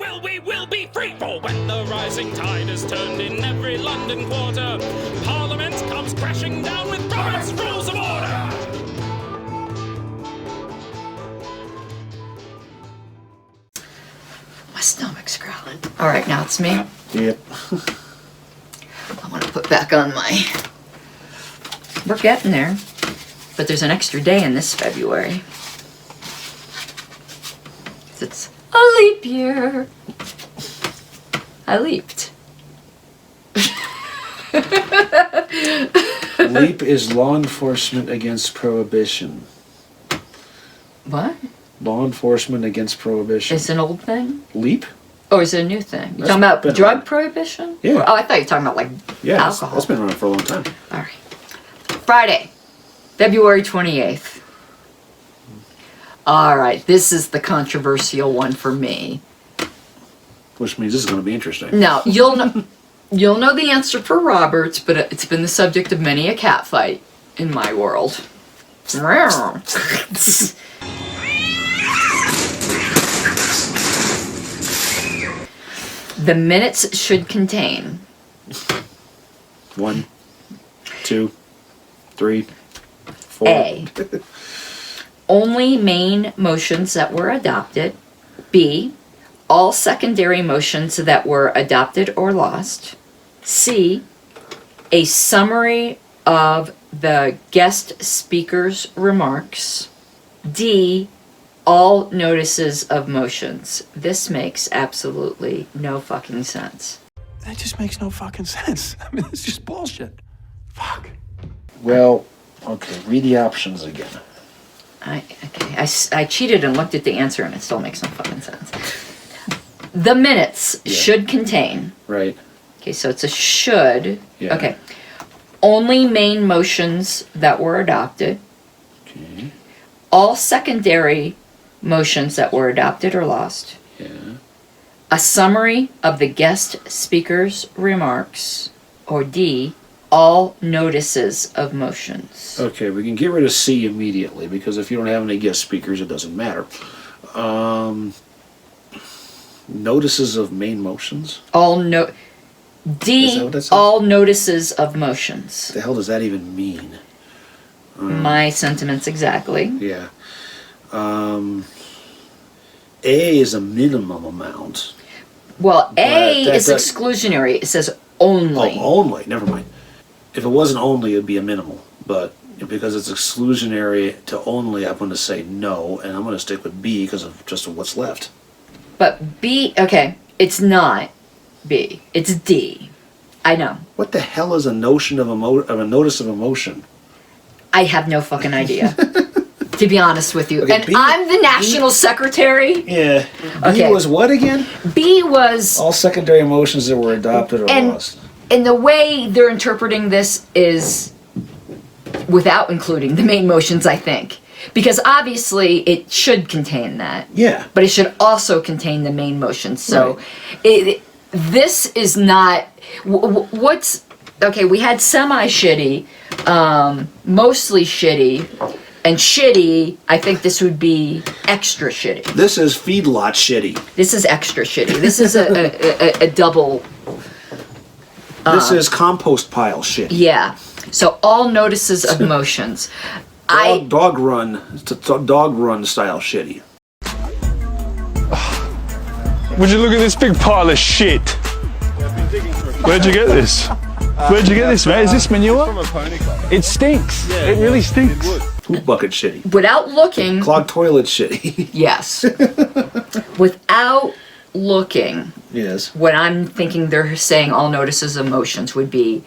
will we will be free. For when the rising tide is turned in every London quarter, Parliament comes crashing down with Robert's Rules of Order. My stomach's growling. All right, now it's me. Yep. I want to put back on my... We're getting there. But there's an extra day in this February. It's a leap year. I leaped. Leap is law enforcement against prohibition. What? Law enforcement against prohibition. It's an old thing? Leap? Oh, is it a new thing? You That's talking about been drug around. prohibition? Yeah. Oh, I thought you were talking about like Yeah, alcohol. that's been around for a long time. All right. Friday, February 28th. All right, this is the controversial one for me. Which means this is going to be interesting. Now, you'll know the answer for Roberts, but it's been the subject of many a cat fight in my world. The minutes should contain 1, 2, 3, 4. A. Only main motions that were adopted. B. All secondary motions that were adopted or lost. C. A summary of the guest speaker's remarks. D. All notices of motions. This makes absolutely no fucking sense. That just makes no fucking sense. I mean, it's just bullshit. Fuck. Well, okay, read the options again. I cheated and looked at the answer and it still makes no fucking sense. The minutes should contain. Right. Okay, so it's a should. Yeah. Okay. Only main motions that were adopted. Okay. All secondary motions that were adopted or lost. Yeah. A summary of the guest speaker's remarks. Or D. All notices of motions. Okay, we can get rid of C immediately because if you don't have any guest speakers, it doesn't matter. Notices of main motions? D. Is that what that says? All notices of motions. What the hell does that even mean? My sentiments exactly. Yeah. A is a minimum amount. Well, A But is that- exclusionary. It says only. Oh, only. Never mind. If it wasn't only, it'd be a minimal. But because it's exclusionary to only, I'm going to say no, and I'm going to stick with B because of just what's left. But B, okay, it's not B. It's D. I know. What the hell is a notion of a notice of emotion? I have no fucking idea. To be honest with you. Okay, And B- I'm the national secretary. Yeah. Okay. B was what again? B was... All secondary emotions that were adopted or lost. And the way they're interpreting this is without including the main motions, I think. Because obviously it should contain that. Yeah. But it should also contain the main motions. So Right. this is not... What's... Okay, we had semi-shitty, mostly shitty, and shitty, I think this would be extra shitty. This is feedlot shitty. This is extra shitty. This is a double... This is compost pile shitty. Yeah. So all notices of motions. Dog run style shitty. Would you look at this big pile of shit? Where'd you get this? Where'd you get this, mate? Is this manure? From a pony club. It stinks. It really stinks. Poop bucket shitty. Without looking... Clogged toilet shitty. Yes. Without looking, Yes. what I'm thinking they're saying all notices of motions would be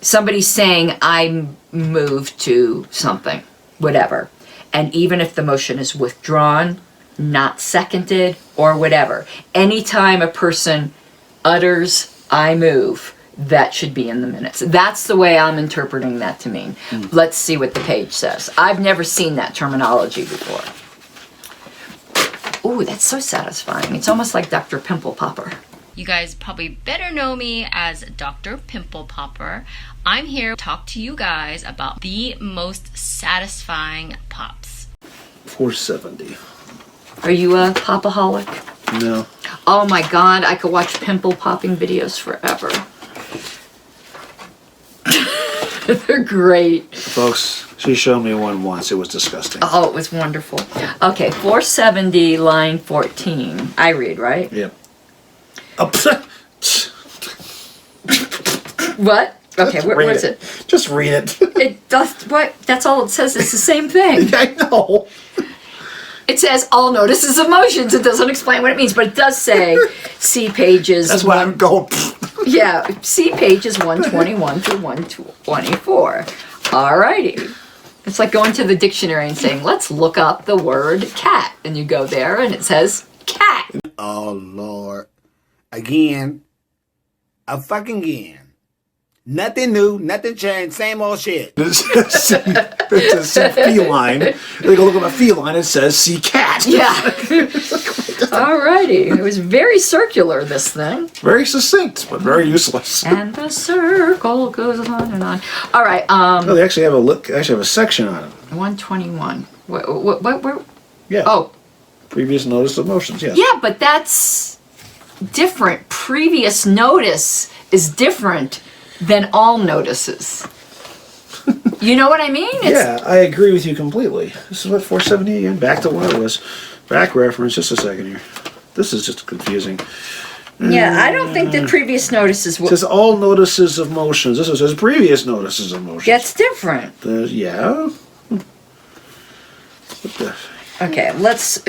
somebody saying I moved to something, whatever. And even if the motion is withdrawn, not seconded, or whatever, anytime a person utters I move, that should be in the minutes. That's the way I'm interpreting that to mean. Let's see what the page says. I've never seen that terminology before. Ooh, that's so satisfying. It's almost like Dr. Pimple Popper. You guys probably better know me as Dr. Pimple Popper. I'm here to talk to you guys about the most satisfying pops. 470. Are you a popaholic? No. Oh my God, I could watch pimple popping videos forever. They're great. Folks, she showed me one once. It was disgusting. Oh, it was wonderful. Okay, 470, line 14. I read, right? Yep. What? Okay, where is it? Just read it. It does what? That's all it says. It's the same thing. I know. It says all notices of motions. It doesn't explain what it means, but it does say see pages. That's why I'm going. Yeah, see pages 121 through 124. Alrighty. It's like going to the dictionary and saying, let's look up the word cat. And you go there and it says cat. Oh, Lord. Again. A fucking again. Nothing new, nothing changed, same old shit. It says see feline. They go look at a feline. It says see cat. Yeah. Alrighty. It was very circular, this thing. Very succinct, but very useless. And the circle goes on and on. All right. Oh, they actually have a look. Actually, have a section on it. 121. What? Yeah. Oh, Previous notice of motions. Yes. yeah, but that's different. Previous notice is different than all notices. You know what I mean? Yeah, I agree with you completely. This is what 470 again. Back to what it was. Back reference. Just a second here. This is just confusing. Yeah, I don't think that previous notices It says all notices of motions. This one says previous notices of motions. That's different. Yeah. What the? Okay, let's.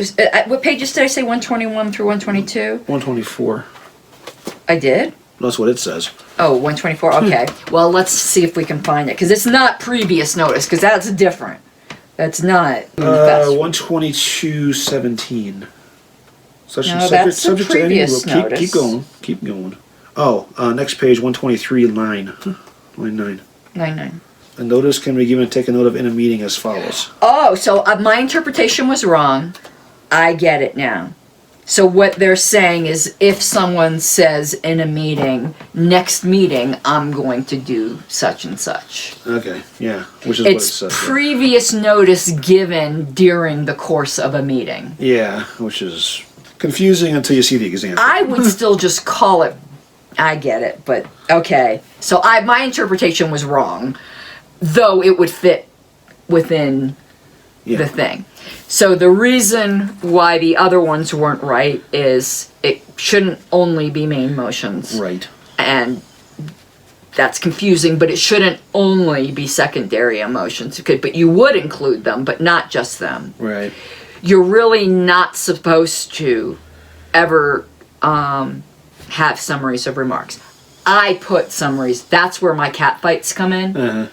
What pages did I say? 121 through 122? 124. I did? That's what it says. Oh, 124. Okay. Well, let's see if we can find it. Because it's not previous notice, because that's different. That's not. 122.17. Such No, that's the previous notice. Keep going. Keep going. Oh, next page, 123, line 9. 99. A notice can be given, take a note of in a meeting as follows. Oh, so my interpretation was wrong. I get it now. So what they're saying is if someone says in a meeting, next meeting, I'm going to do such and such. Okay, yeah, which is It's what it says. previous notice given during the course of a meeting. Yeah, which is confusing until you see the example. I would still just call it, I get it, but okay. So my interpretation was wrong, though it would fit within the thing. So the reason why the other ones weren't right is it shouldn't only be main motions. Right. And that's confusing, but it shouldn't only be secondary emotions. But you would include them, but not just them. Right. You're really not supposed to ever have summaries of remarks. I put summaries. That's where my cat fights come in. Uh-huh.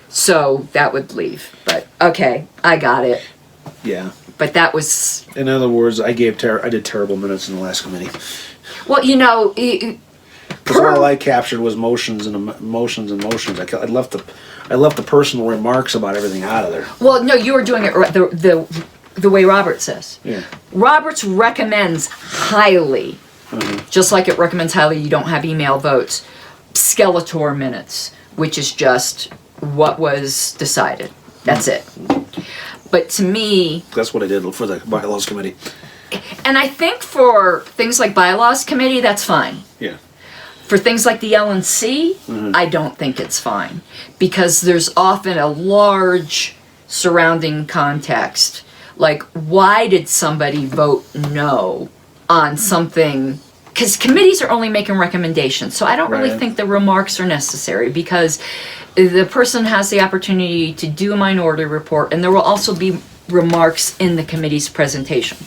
So that would leave. But okay, I got it. Yeah. But that was... In other words, I did terrible minutes in the last committee. Well, you know... Because all I captured was motions and emotions and motions. I left the personal remarks about everything out of there. Well, no, you were doing it the way Robert says. Yeah. Roberts recommends highly, just like it recommends highly you don't have email votes, Skeletor minutes, which is just what was decided. That's it. But to me... That's what I did for the bylaws committee. And I think for things like bylaws committee, that's fine. Yeah. For things like the L&C, I don't think it's fine. Because there's often a large surrounding context. Like, why did somebody vote no on something? Because committees are only making recommendations. So I don't really think the remarks are necessary. Because the person has the opportunity to do a minority report. And there will also be remarks in the committee's presentation.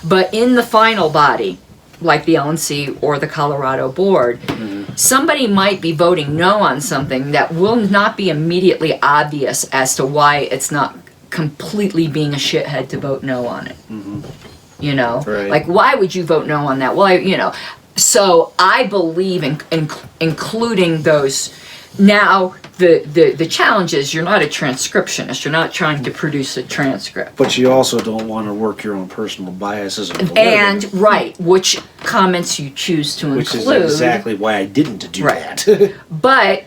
But in the final body, like the L&C or the Colorado board, somebody might be voting no on something that will not be immediately obvious as to why it's not completely being a shithead to vote no on it. You know? Right. Like, why would you vote no on that? Well, you know. So I believe in including those. Now, the challenge is you're not a transcriptionist. You're not trying to produce a transcript. But you also don't want to work your own personal biases. And, right, which comments you choose to Which include. is exactly why I didn't do Right. that. But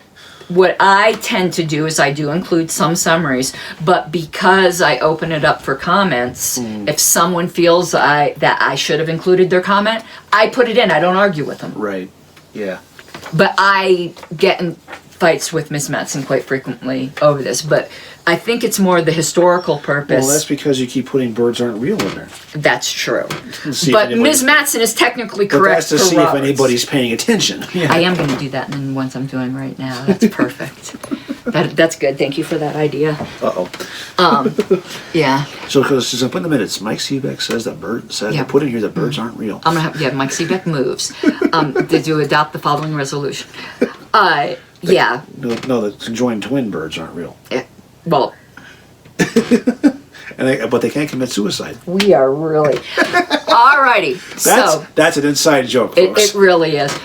what I tend to do is I do include some summaries, but because I open it up for comments, if someone feels that I should have included their comment, I put it in. I don't argue with them. Right. Yeah. But I get in fights with Ms. Matson quite frequently over this, but I think it's more the historical purpose. Well, that's because you keep putting birds aren't real in there. That's true. See if But anybody- Ms. Matson is technically But correct that's to for see Roberts. if anybody's paying attention. Yeah. I am going to do that in the ones I'm doing right now. That's perfect. That's good. Thank you for that idea. Uh-oh. Yeah. So, because since I put in the minutes, Mike Seebeck says that Yeah. put in here that birds aren't real. I'm going to have, Mike Seebeck moves. Did you adopt the following resolution? Yeah. No, the conjoined twin birds aren't real. Well, But they can't commit suicide. we are really. Alrighty. That's an inside joke, It folks. really is.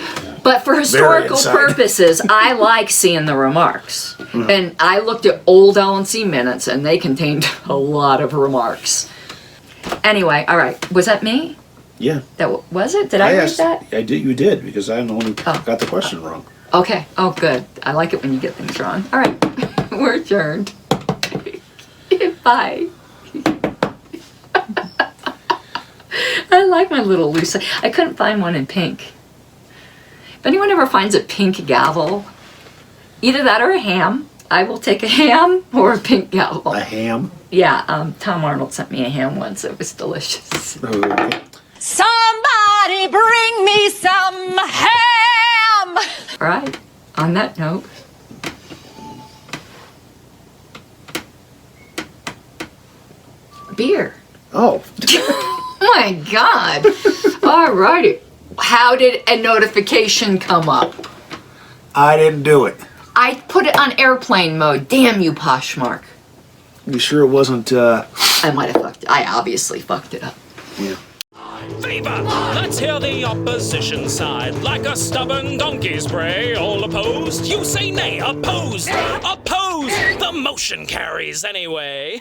But for historical inside. purposes, I like seeing the remarks. And I looked at old LNC minutes, and they contained a lot of remarks. Anyway, all right. Was that me? Yeah. Was it? Did I read asked, that? I did. You did, because I'm the one who Oh. got the question wrong. Okay. Oh, good. I like it when you get things wrong. All right. We're adjourned. Bye. I like my little loose. I couldn't find one in pink. If anyone ever finds a pink gavel, either that or a ham, I will take a ham or a pink gavel. A ham? Yeah, Tom Arnold sent me a ham once. It was delicious. Okay. Somebody bring me some ham! All right. On that note. Beer. Oh. Oh my God. All righty. How did a notification come up? I didn't do it. I put it on airplane mode. Damn you, Poshmark. You sure it wasn't, I might have fucked it. I obviously fucked it up. yeah. Favor! Let's hear the opposition side. Like a stubborn donkey's bray, all opposed. You say nay, opposed! Opposed! The motion carries anyway.